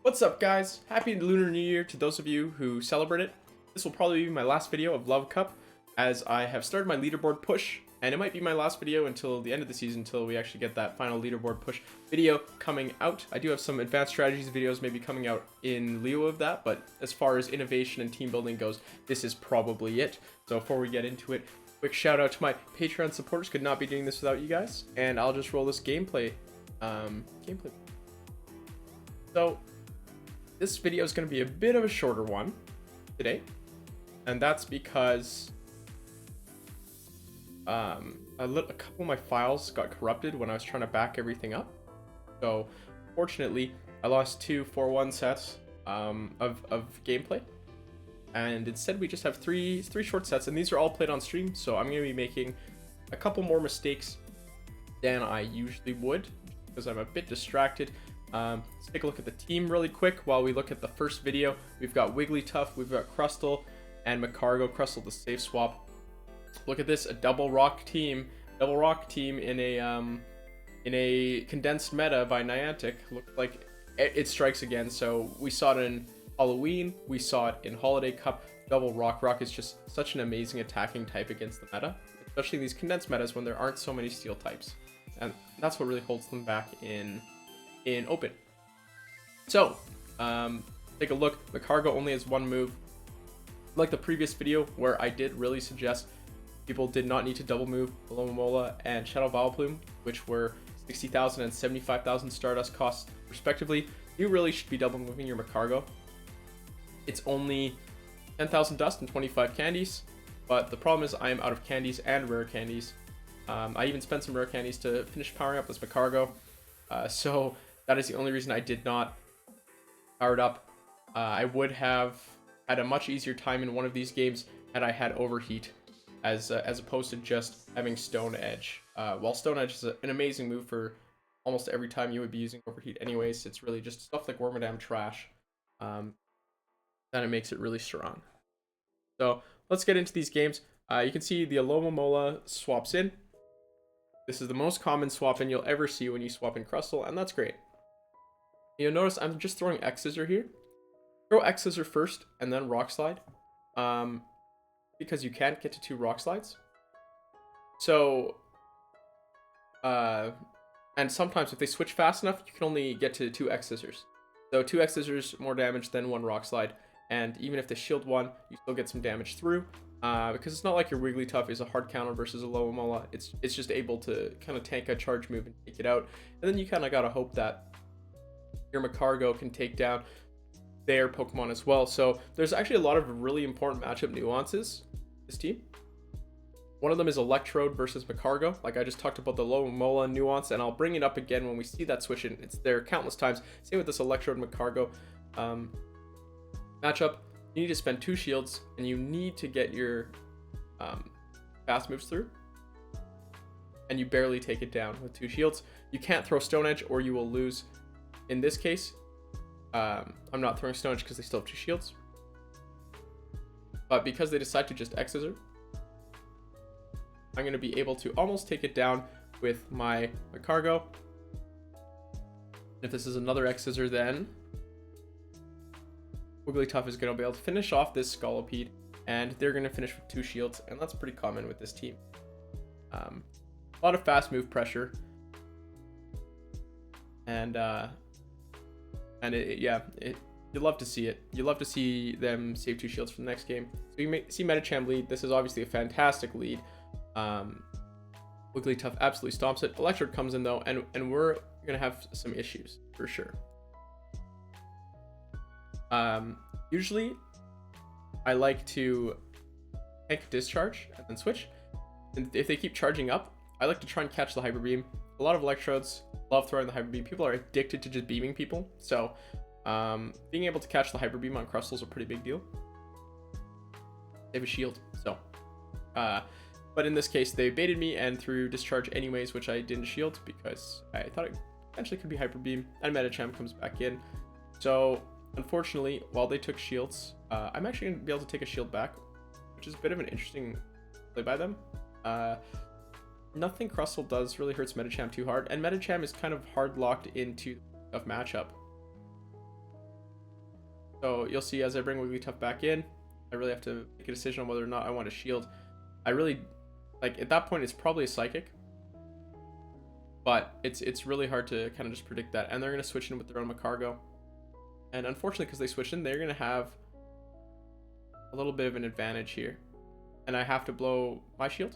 What's up, guys? Happy Lunar New Year to those of you who celebrate it. This will probably be my last video of Love Cup, as I have started my leaderboard push, and it might be my last video until the end of the season, until we actually get that final leaderboard push video coming out. I do have some advanced strategies videos maybe coming out in lieu of that, but as far as innovation and team building goes, this is probably it. So before we get into it, quick shout out to my Patreon supporters. Could not be doing this without you guys, and I'll just roll this gameplay. So this video is going to be a bit of a shorter one today, and that's because a couple of my files got corrupted when I was trying to back everything up. So fortunately, I lost two 4-1 sets of gameplay, and instead we just have three short sets, and these are all played on stream. So I'm going to be making a couple more mistakes than I usually would because I'm a bit distracted. Let's take a look at the team really quick while we look at the first video. We've got Wigglytuff, we've got Crustle, and Magcargo. Crustle the safe swap. Look at this, a double rock team in a condensed meta by Niantic. Looks like it strikes again. So we saw it in Halloween, we saw it in Holiday Cup. Double rock. Rock is just such an amazing attacking type against the meta, especially these condensed metas when there aren't so many steel types, and that's what really holds them back in open. So take a look. Magcargo only has one move. Like the previous video where I did really suggest people did not need to double move Alomomola and Shadow Vileplume, which were 60,000 and 75,000 Stardust costs respectively, you really should be double moving your Magcargo. It's only 10,000 dust and 25 candies, but the problem is I am out of candies and rare candies. I even spent some rare candies to finish powering up this Magcargo, so that is the only reason I did not power it up. I would have had a much easier time in one of these games had I had Overheat, as opposed to just having Stone Edge. While Stone Edge is an amazing move for almost every time you would be using Overheat anyways, it's really just stuff like Wormadam Trash that it makes it really strong. So let's get into these games. You can see the Alomomola swaps in. This is the most common swap in you'll ever see when you swap in Crustle, and that's great. You'll notice I'm just throwing X Scissor here. Throw X Scissor first and then Rock Slide, because you can't get to two Rock Slides. So, and sometimes if they switch fast enough, you can only get to two X Scissors. So two X Scissors, more damage than one Rock Slide, and even if they shield one, you still get some damage through. Because it's not like your Wigglytuff is a hard counter versus a Alomomola. It's just able to kind of tank a charge move and take it out. And then you kind of gotta hope that your Magcargo can take down their Pokemon as well. So there's actually a lot of really important matchup nuances this team. One of them is Electrode versus Magcargo. Like I just talked about the Alomomola nuance, and I'll bring it up again when we see that switch in. It's there countless times. Same with this Electrode Magcargo matchup. You need to spend two shields, and you need to get your fast moves through, and you barely take it down with two shields. You can't throw Stone Edge or you will lose. In this case, I'm not throwing Stone Edge because they still have two shields, but because they decide to just X Scissor, I'm going to be able to almost take it down with my Magcargo. If this is another X Scissor, then Wigglytuff is going to be able to finish off this Scolipede, and they're going to finish with two shields, and that's pretty common with this team. A lot of fast move pressure, and you love to see it. You love to see them save two shields for the next game. So you may see Medicham lead. This is obviously a fantastic lead. Wigglytuff absolutely stomps it. Electrode comes in though, and we're going to have some issues for sure. Usually I like to tank discharge and then switch, and if they keep charging up, I like to try and catch the Hyper Beam. A lot of Electrodes love throwing the Hyper Beam. People are addicted to just beaming people, so being able to catch the Hyper Beam on Crustle is a pretty big deal. They have a shield, so but in this case they baited me and threw discharge anyways, which I didn't shield because I thought it potentially could be Hyper Beam, and Medicham comes back in. So unfortunately, while they took shields, I'm actually going to be able to take a shield back, which is a bit of an interesting play by them. Nothing Crustle does really hurts Medicham too hard, and Medicham is kind of hard locked into a tough matchup. So you'll see as I bring Wigglytuff back in, I really have to make a decision on whether or not I want to shield. I really, like, at that point, it's probably a Psychic. But it's really hard to kind of just predict that. And they're going to switch in with their own Magcargo. And unfortunately, because they switched in, they're going to have a little bit of an advantage here. And I have to blow my shield.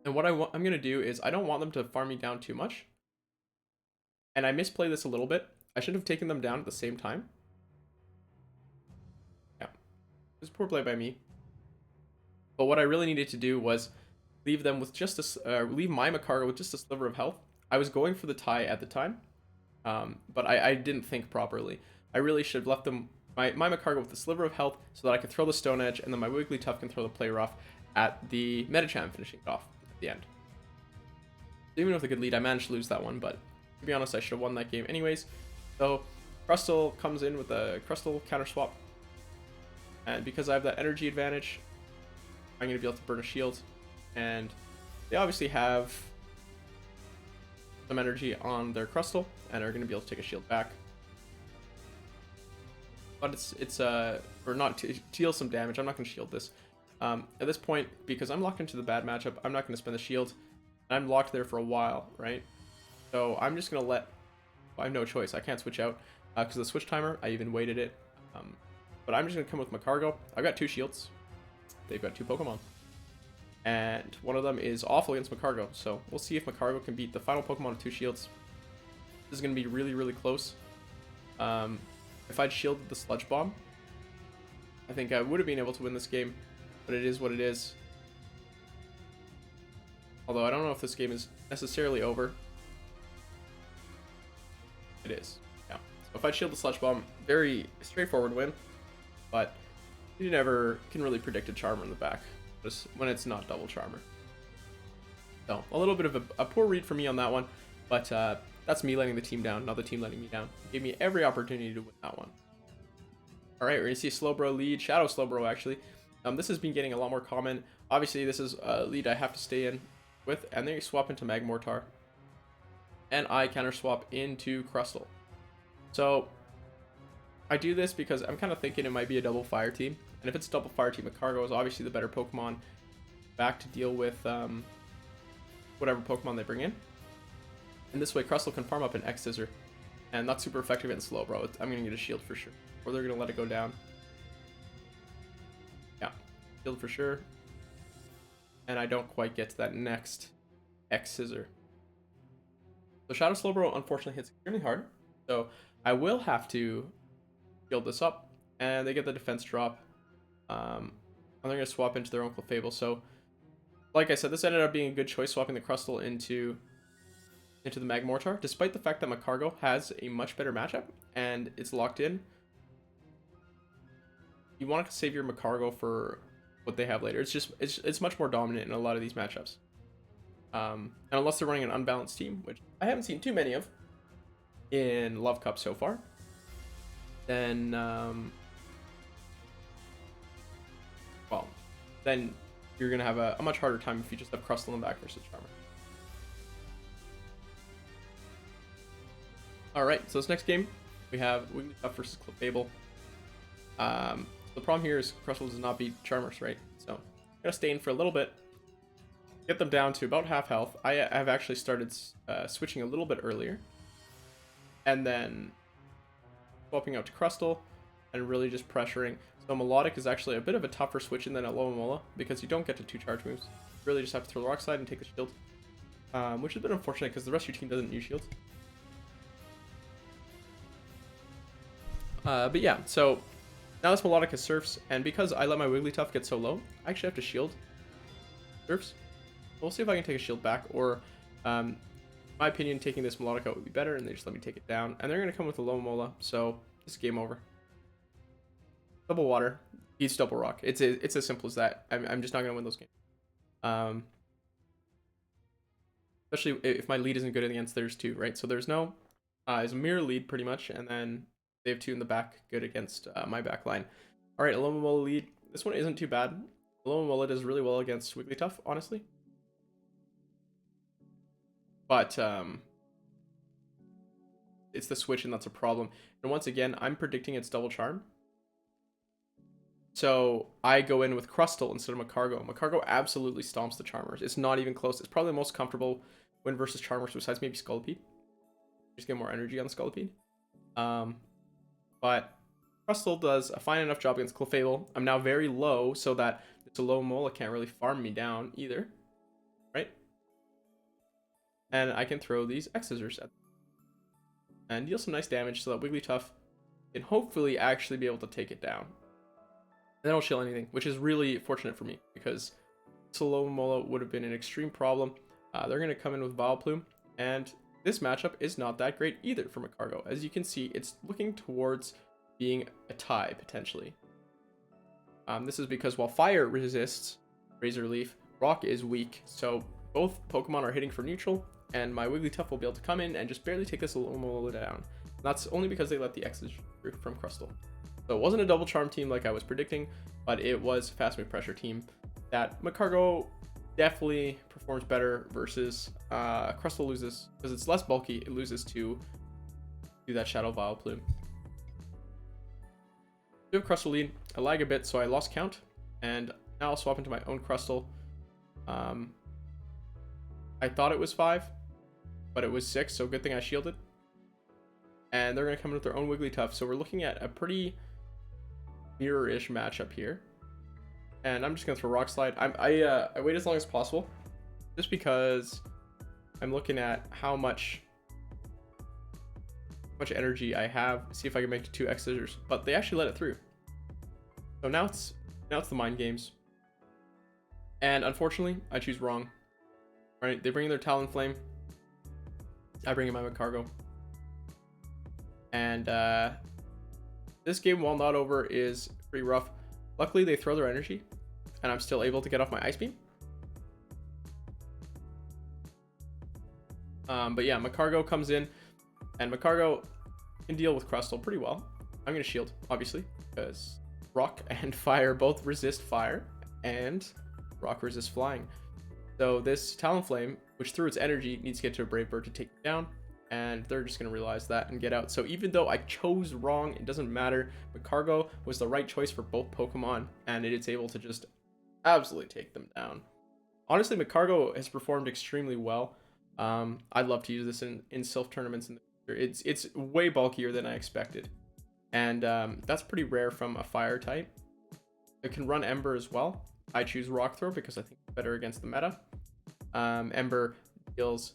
And what I'm going to do is I don't want them to farm me down too much. And I misplay this a little bit. I should have taken them down at the same time. Yeah. It was poor play by me. But what I really needed to do was leave them with just a, leave my Magcargo with just a sliver of health. I was going for the tie at the time. But I didn't think properly. I really should have left them my Magcargo with a sliver of health so that I could throw the Stone Edge, and then my Wigglytuff can throw the Play Rough at the Medicham, finishing it off at the end. Even with a good lead, I managed to lose that one, but to be honest, I should have won that game anyways. So Crustle comes in with a Crustle counter swap, and because I have that energy advantage, I'm going to be able to burn a shield, and they obviously have some energy on their Crustle and are going to be able to take a shield back. But it's or not to deal some damage. I'm not going to shield this. At this point, because I'm locked into the bad matchup, I'm not going to spend the shield. I'm locked there for a while, right? So I'm just going to let... Well, I have no choice. I can't switch out because of the switch timer. I even waited it. But I'm just going to come with Magcargo. I've got 2 shields. They've got 2 Pokemon. And one of them is awful against Magcargo. So we'll see if Magcargo can beat the final Pokemon with 2 shields. This is going to be really, really close. If I'd shielded the Sludge Bomb, I think I would have been able to win this game. But it is what it is. Although I don't know if this game is necessarily over. It is. Yeah. So if I shield the Sludge Bomb, very straightforward win. But you never can really predict a Charmer in the back. Just when it's not double Charmer. So a little bit of a poor read for me on that one. But that's me letting the team down, not the team letting me down. It gave me every opportunity to win that one. Alright, we're going to see Slowbro lead. Shadow Slowbro, actually. This has been getting a lot more common. Obviously, this is a lead I have to stay in with. And then you swap into Magmortar. And I counter swap into Crustle. So, I do this because I'm kind of thinking it might be a double fire team. And if it's a double fire team, Magcargo is obviously the better Pokemon back to deal with whatever Pokemon they bring in. And this way, Crustle can farm up an X-Scissor. And that's super effective against Slowbro. I'm going to get a shield for sure. Or they're going to let it go down. Yeah, shield for sure. And I don't quite get to that next X-Scissor. So Shadow Slowbro unfortunately hits extremely hard. So I will have to shield this up. And they get the defense drop. And they're going to swap into their own Clefable. So, like I said, this ended up being a good choice, swapping the Crustle into the Magmortar, despite the fact that Magcargo has a much better matchup and it's locked in. You want to save your Magcargo for what they have later. It's much more dominant in a lot of these matchups. And unless they're running an unbalanced team, which I haven't seen too many of in Love Cup so far, then well, then you're gonna have a much harder time if you just have Crustle in the back versus Charmer. Alright, so this next game, we have Wigglytuff versus Clefable. The problem here is Crustle does not beat Charmers, right? So, I'm going to stay in for a little bit, get them down to about half health. I have actually started switching a little bit earlier. And then swapping out to Crustle and really just pressuring. So Melodic is actually a bit of a tougher switch in than Alomomola because you don't get to 2 charge moves. You really just have to throw the Rock Slide and take the shield. Which is a bit unfortunate because the rest of your team doesn't use shields. But yeah, so now this Melodic has Surfs, and because I let my Wigglytuff get so low, I actually have to shield Surfs. We'll see if I can take a shield back, or in my opinion, taking this Melodic out would be better, and they just let me take it down. And they're going to come with a Alomomola, so it's game over. Double Water, beats Double Rock. It's as simple as that. I'm just not going to win those games. Especially if my lead isn't good against theirs too, right? So there's no, it's a mirror lead pretty much, and then they have 2 in the back, good against my back line. All right, Alomomola lead. This one isn't too bad. Alomomola does really well against Wigglytuff, honestly. But it's the switch, and that's a problem. And once again, I'm predicting it's double charm. So I go in with Crustle instead of Magcargo. Magcargo absolutely stomps the Charmers. It's not even close. It's probably the most comfortable win versus Charmers besides maybe Scolipede. Just get more energy on Scolipede. But Crustle does a fine enough job against Clefable. I'm now very low so that this Alomomola can't really farm me down either. Right? And I can throw these X-Scissors at them and deal some nice damage so that Wigglytuff can hopefully actually be able to take it down. And they don't shield anything, which is really fortunate for me because Alomomola would have been an extreme problem. They're going to come in with Vileplume, and this matchup is not that great either for Magcargo. As you can see, it's looking towards being a tie, potentially. This is because while Fire resists Razor Leaf, Rock is weak, so both Pokemon are hitting for neutral, and my Wigglytuff will be able to come in and just barely take this Alomomola down. And that's only because they let the X's from Crustle. So it wasn't a double charm team like I was predicting, but it was a fast move pressure team that Magcargo definitely performs better versus Crustle loses because it's less bulky. It loses to that Shadow Vileplume. We have Crustle lead. I lag a bit, so I lost count, and now I'll swap into my own Crustle. I thought it was 5, but it was 6, so good thing I shielded. And they're going to come in with their own Wigglytuff, so we're looking at a pretty mirror-ish matchup here. And I'm just going to throw Rock Slide. I wait as long as possible, just because I'm looking at how much energy I have. See if I can make 2 X-Scissors, but they actually let it through. So now it's the mind games. And unfortunately, I choose wrong. Right? They bring in their Talonflame. I bring in my Magcargo. And this game, while not over, is pretty rough. Luckily, they throw their energy, and I'm still able to get off my Ice Beam. But yeah, Magcargo comes in, and Magcargo can deal with Crustle pretty well. I'm going to shield, obviously, because Rock and Fire both resist Fire, and Rock resists Flying. So this Talonflame, which threw its energy, needs to get to a Brave Bird to take it down, and they're just going to realize that and get out. So even though I chose wrong, it doesn't matter. Magcargo was the right choice for both Pokemon, and it's able to just absolutely take them down. Honestly, Magcargo has performed extremely well. I'd love to use this in Silph tournaments in the future. It's way bulkier than I expected, and that's pretty rare from a Fire type. It can run Ember as well. I choose Rock Throw because I think it's better against the meta. Ember deals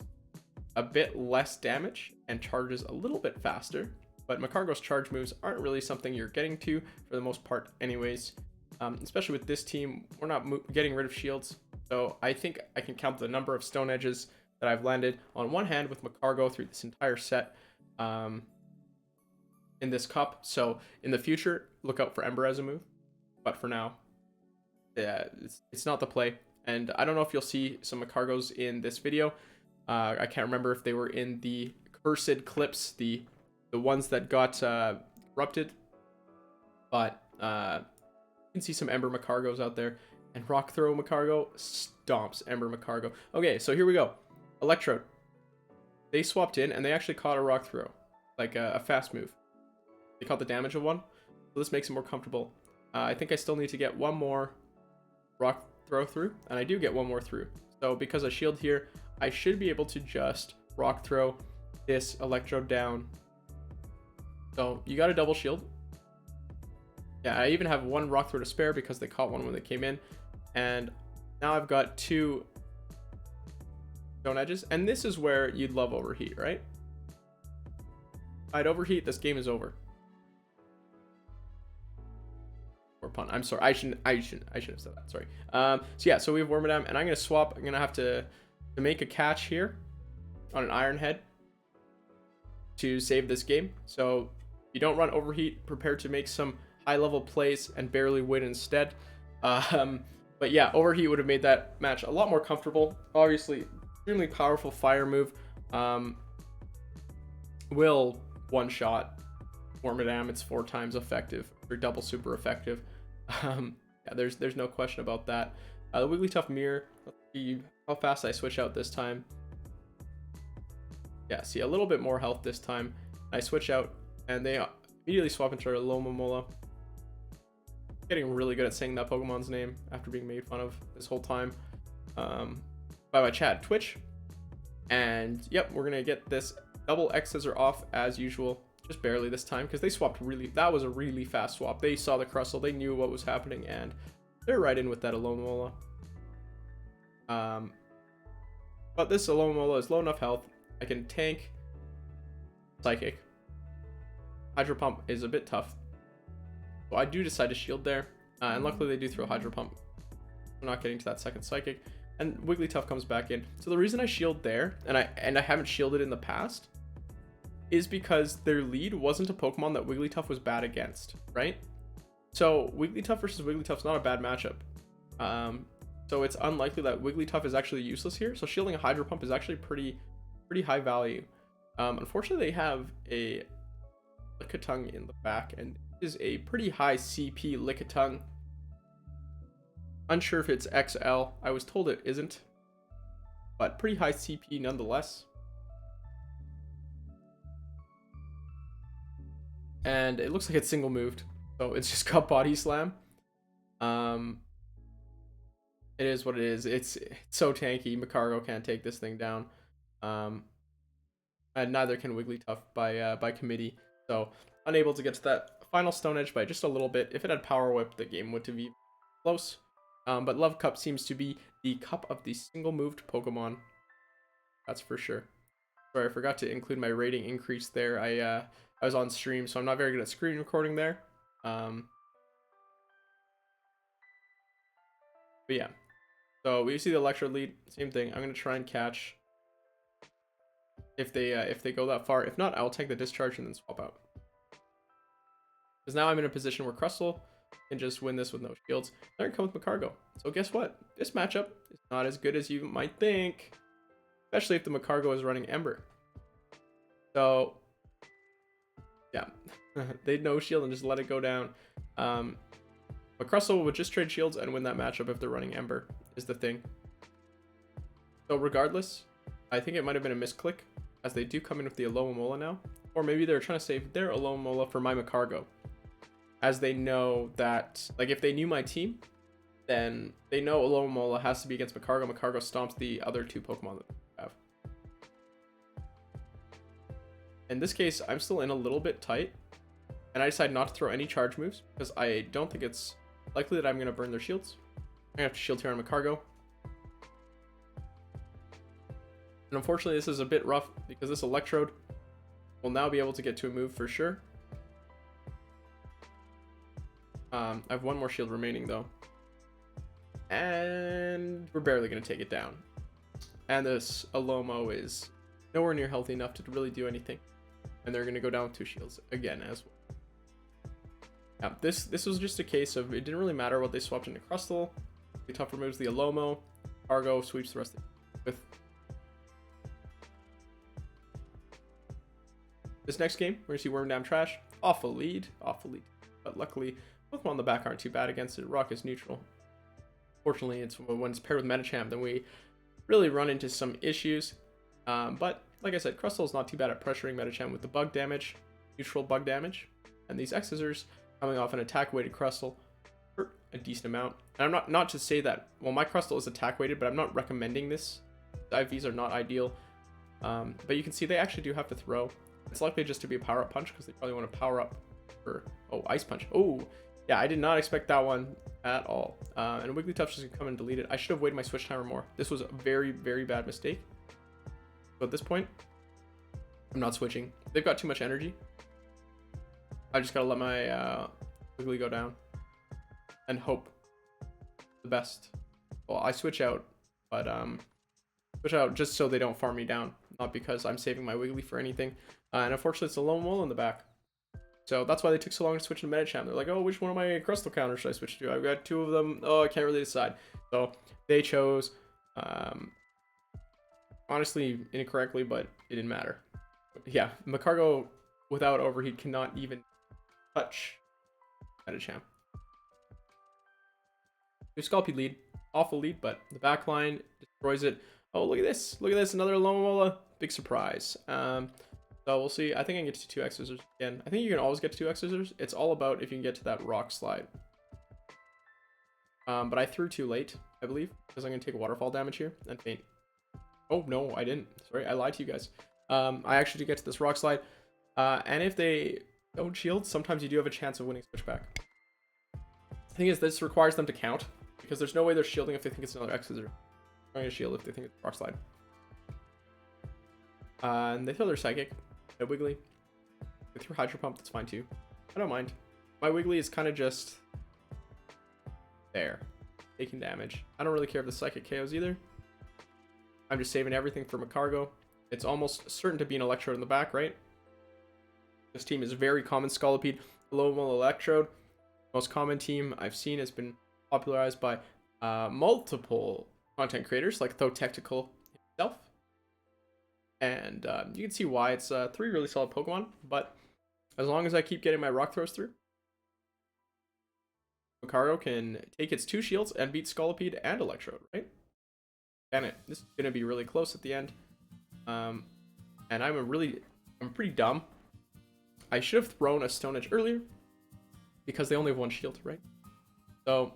a bit less damage and charges a little bit faster, but Magcargo's charge moves aren't really something you're getting to for the most part anyways. Especially with this team, we're not getting rid of shields, so I think I can count the number of Stone Edges that I've landed on one hand with Magcargo through this entire set in this cup. So in the future, look out for Ember as a move, but for now, yeah, it's not the play. And I don't know if you'll see some Magcargos in this video. I can't remember if they were in the cursed clips, the ones that got corrupted, but you can see some Ember Magcargos out there, and Rock Throw Magcargo stomps Ember Magcargo. Okay, so here we go. Electrode. They swapped in, and they actually caught a Rock Throw, like a fast move. They caught the damage of one, so this makes it more comfortable. I think I still need to get one more Rock Throw through, and I do get one more through. So because I shield here, I should be able to just Rock Throw this Electrode down. So you got a double shield. Yeah, I even have one Rock Throw to spare because they caught one when they came in. And now I've got 2 Stone Edges. And this is where you'd love Overheat, right? If I'd Overheat, this game is over. Or pun. I'm sorry. I shouldn't have said that. Sorry. So yeah, so we have Wormadam, and I'm gonna swap. I'm gonna have to make a catch here on an Iron Head to save this game. So if you don't run Overheat, prepare to make some high-level plays and barely win instead. But yeah, Overheat would have made that match a lot more comfortable. Obviously, extremely powerful Fire move. Will one-shot Wormadam. It's 4 times effective, or double super effective. Yeah, there's no question about that. The Wigglytuff mirror. Let's see how fast I switch out this time. Yeah, see a little bit more health this time. I switch out, and they immediately swap into Alomomola. Getting really good at saying that Pokemon's name after being made fun of this whole time by my chat Twitch. And yep, we're gonna get this double X scissor off as usual, just barely this time because they swapped really. That was a really fast swap. They saw the Crustle, they knew what was happening, and they're right in with that Alomomola. But this Alomomola is low enough health. I can tank Psychic. Hydro Pump is a bit tough. So I do decide to shield there. And luckily they do throw Hydro Pump. I'm not getting to that second Psychic. And Wigglytuff comes back in. So the reason I shield there, and I haven't shielded in the past, is because their lead wasn't a Pokemon that Wigglytuff was bad against, right? So Wigglytuff versus Wigglytuff's not a bad matchup. So it's unlikely that Wigglytuff is actually useless here. So shielding a Hydro Pump is actually pretty high value. Unfortunately, they have a Lickitung in the back, and it is a pretty high CP Lickitung. Unsure if it's XL. I was told it isn't, but pretty high CP nonetheless. And it looks like it's single moved, so it's just got Body Slam. It is what it is. It's so tanky. Magcargo can't take this thing down. And neither can Wigglytuff by committee. So unable to get to that final Stone Edge by just a little bit. If it had Power Whip, the game would have been close. But Love Cup seems to be the cup of the single moved Pokemon. That's for sure. Sorry, I forgot to include my rating increase there. I was on stream, so I'm not very good at screen recording there. But yeah. So we see the Electrode lead. Same thing. I'm gonna try and catch if they go that far. If not, I'll take the discharge and then swap out. Because now I'm in a position where Crustle can just win this with no shields. They're gonna come with Magcargo. So guess what? This matchup is not as good as you might think, especially if the Magcargo is running Ember. So yeah, they'd no shield and just let it go down. But Crustle would just trade shields and win that matchup if they're running Ember, is the thing. So regardless, I think it might have been a misclick, as they do come in with the Alomomola now. Or maybe they're trying to save their Alomomola for my Magcargo, as they know that, like, if they knew my team, then they know Alomomola has to be against Magcargo. Magcargo stomps the other two Pokemon that they have. In this case, I'm still in a little bit tight, and I decide not to throw any charge moves, because I don't think it's likely that I'm going to burn their shields. I'm going to have to shield here on Magcargo. And unfortunately, this is a bit rough, because this Electrode will now be able to get to a move for sure. I have one more shield remaining, though. And we're barely going to take it down. And this Alomo is nowhere near healthy enough to really do anything. And they're going to go down with 2 shields again as well. Yeah, this was just a case of it didn't really matter what they swapped into Crustle. Wigglytuff removes the Alomo. Cargo sweeps the rest of it with. This next game, we're going to see Wormadam Trash. Awful lead. But luckily, Pokemon on the back aren't too bad against it. Rock is neutral. Fortunately, it's when it's paired with Medicham, then we really run into some issues. But like I said, Crustle is not too bad at pressuring Medicham with the bug damage, neutral bug damage. And these X scissors coming off an attack weighted Crustle hurt a decent amount. And I'm not to say that, well, my Crustle is attack weighted, but I'm not recommending this. The IVs are not ideal. But you can see they actually do have to throw. It's likely just to be a power up punch because they probably want to power up for, oh, Ice Punch. Oh, yeah, I did not expect that one at all. And Wigglytuff just gonna come and delete it. I should have waited my switch timer more. This was a very, very bad mistake. So at this point, I'm not switching. They've got too much energy. I just gotta let my Wiggly go down and hope the best. Well, I switch out, but switch out just so they don't farm me down, not because I'm saving my Wiggly for anything. And unfortunately, it's a Alomomola in the back. So that's why they took so long to switch to Medicham. They're like, oh, which one of my Crustle counters should I switch to? I've got 2 of them. Oh, I can't really decide. So they chose, honestly, incorrectly, but it didn't matter. Yeah, Magcargo without Overheat cannot even touch Medicham. Scolipede lead. Awful lead, but the back line destroys it. Oh, look at this. Look at this. Another Alomomola. Big surprise. So we'll see. I think I can get to 2 X scissors again. I think you can always get to 2 X scissors. It's all about if you can get to that rock slide. But I threw too late, I believe, because I'm going to take waterfall damage here and faint. Oh, no, I didn't. Sorry, I lied to you guys. I actually did get to this rock slide. And if they don't shield, sometimes you do have a chance of winning switchback. The thing is, this requires them to count, because there's no way they're shielding if they think it's another X scissor. They're going to shield if they think it's rock slide. And they throw their psychic. No Wiggly. They throw Hydro Pump, that's fine too. I don't mind. My Wiggly is kind of just there, taking damage. I don't really care if the psychic KOs either. I'm just saving everything for Magcargo. It's almost certain to be an Electrode in the back, right? This team is very common. Scolipede, Alomomola, Electrode. Most common team I've seen has been popularized by multiple content creators like Though Tactical himself. And you can see why. It's 3 really solid Pokemon, but as long as I keep getting my rock throws through, Magcargo can take its 2 shields and beat Scolipede and Electrode, right? Damn it, this is going to be really close at the end. And I'm pretty dumb. I should have thrown a Stone Edge earlier, because they only have 1 shield, right? So,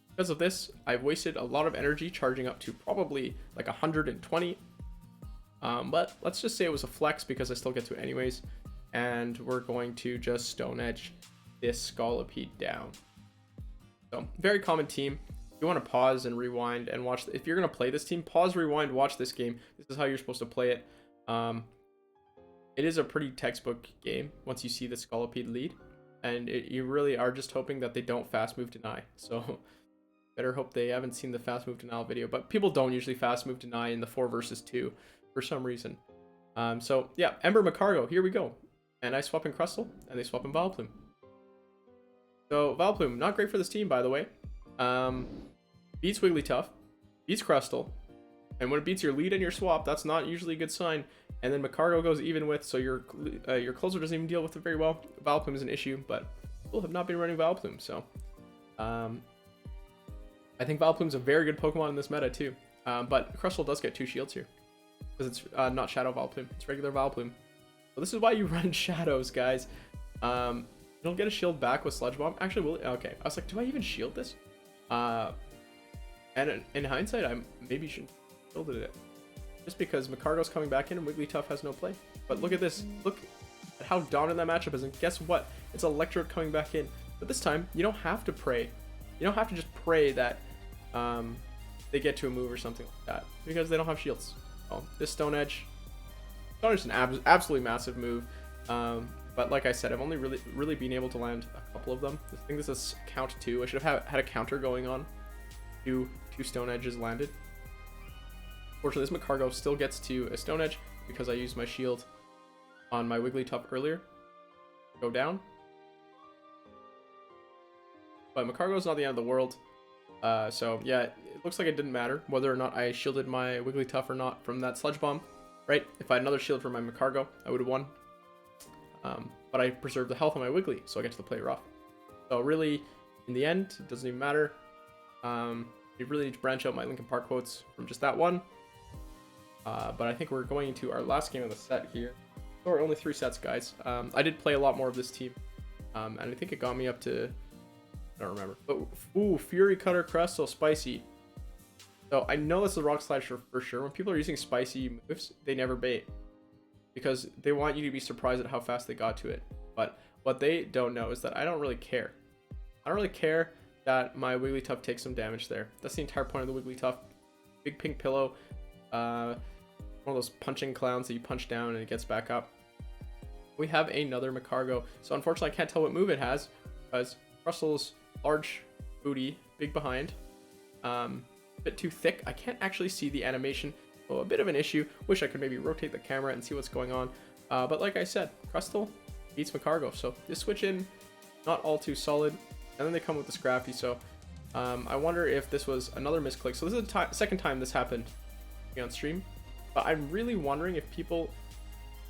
because of this, I've wasted a lot of energy charging up to probably like 120. But let's just say it was a flex because I still get to it anyways. And we're going to just Stone Edge this Scolipede down. So, very common team. If you want to pause and rewind and watch, if you're going to play this team, pause, rewind, watch this game. This is how you're supposed to play it. It is a pretty textbook game once you see the Scolipede lead. And you really are just hoping that they don't fast move deny. So, better hope they haven't seen the fast move denial video. But people don't usually fast move deny in the 4 versus 2 for some reason. So, yeah, Ember Magcargo, here we go. And I swap in Crustle, and they swap in Vileplume. So, Vileplume, not great for this team, by the way. Beats Wigglytuff, beats Crustle, and when it beats your lead and your swap, that's not usually a good sign. And then Magcargo goes even with, so your closer doesn't even deal with it very well. Vileplume is an issue, but people have not been running Vileplume, so I think Vileplume's a very good Pokemon in this meta too. But Crustle does get 2 shields here, because it's not Shadow Vileplume, it's regular Vileplume. So this is why you run Shadows, guys. You'll get a shield back with Sludge Bomb. Actually, will okay. I was like, do I even shield this? And in hindsight, I maybe shouldn't have shielded it, just because Magcargo's coming back in and Wigglytuff has no play. But look at this. Look at how dominant that matchup is. And guess what? It's Electrode coming back in. But this time, you don't have to pray. You don't have to just pray that they get to a move or something like that, because they don't have shields. Oh, this Stone Edge. Stone Edge is an absolutely massive move. But like I said, I've only really been able to land a couple of them. I think this is count 2. I should have had a counter going on. 2 Stone Edges landed. Fortunately, this Magcargo still gets to a Stone Edge because I used my shield on my Wigglytuff earlier. Go down. But Magcargo's not the end of the world. So yeah, it looks like it didn't matter whether or not I shielded my Wigglytuff or not from that Sludge Bomb. Right? If I had another shield for my Magcargo, I would have won. But I preserved the health of my Wiggly, so I get to play rough. So really, in the end, it doesn't even matter. You really need to branch out my Linkin Park quotes from just that one. But I think we're going into our last game of the set here. Or only 3 sets, guys. I did play a lot more of this team. And I think it got me up to... I don't remember. But, ooh, Fury Cutter, Crustle, Spicy. So I know this is a Rock Slide for sure. When people are using spicy moves, they never bait, because they want you to be surprised at how fast they got to it. But what they don't know is that I don't really care. I don't really care that my Wigglytuff takes some damage there. That's the entire point of the Wigglytuff. Big pink pillow. One of those punching clowns that you punch down and it gets back up. We have another Magcargo. So unfortunately I can't tell what move it has, because Crustle's large booty, big behind. A bit too thick. I can't actually see the animation. So a bit of an issue. Wish I could maybe rotate the camera and see what's going on. But like I said, Crustle beats Magcargo. So this switch in, not all too solid. And then they come with the Scrafty. So I wonder if this was another misclick. So this is the second time this happened on stream. But I'm really wondering if people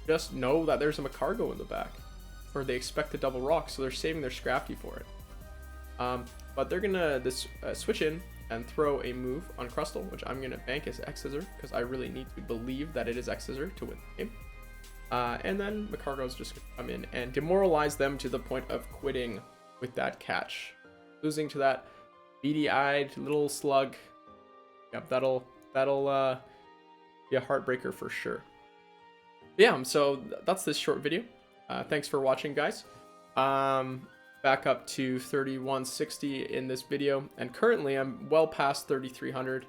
just know that there's a Magcargo in the back, or they expect the double rock, so they're saving their Scrafty for it. But they're gonna switch in and throw a move on Crustle, which I'm gonna bank as X Scissor, because I really need to believe that it is X Scissor to win the game. And then Magcargo is just going to come in and demoralize them to the point of quitting with that catch. Losing to that beady-eyed little slug. Yep, that'll be a heartbreaker for sure. Yeah, so that's this short video. Thanks for watching, guys. Back up to 3160 in this video, and currently I'm well past 3300.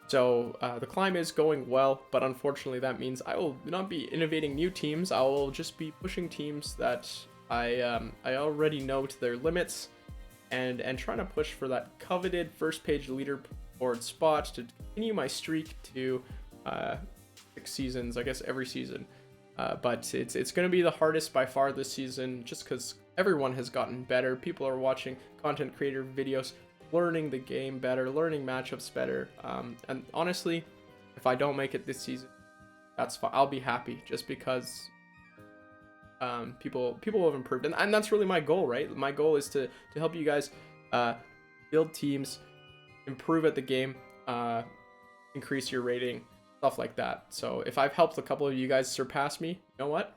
So the climb is going well, but unfortunately that means I will not be innovating new teams. I will just be pushing teams that I already know to their limits, and trying to push for that coveted first page leaderboard spot to continue my streak to 6 seasons, I guess every season. But it's going to be the hardest by far this season, just because everyone has gotten better. People are watching content creator videos, learning the game better, learning matchups better. And honestly, if I don't make it this season, that's fine. I'll be happy, just because people have improved, and that's really my goal, right? My goal is to help you guys build teams, improve at the game, increase your rating, stuff like that. So if I've helped a couple of you guys surpass me, you know what?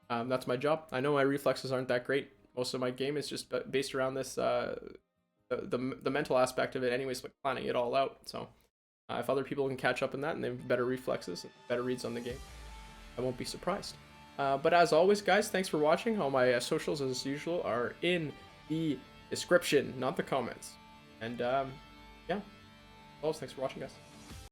That's my job. I know my reflexes aren't that great. Most of my game is just based around this the mental aspect of it, anyways, like planning it all out. So if other people can catch up in that and they have better reflexes and better reads on the game, I won't be surprised. But as always, guys, thanks for watching. All my socials, as usual, are in the description, not the comments. And yeah, always, thanks for watching, guys.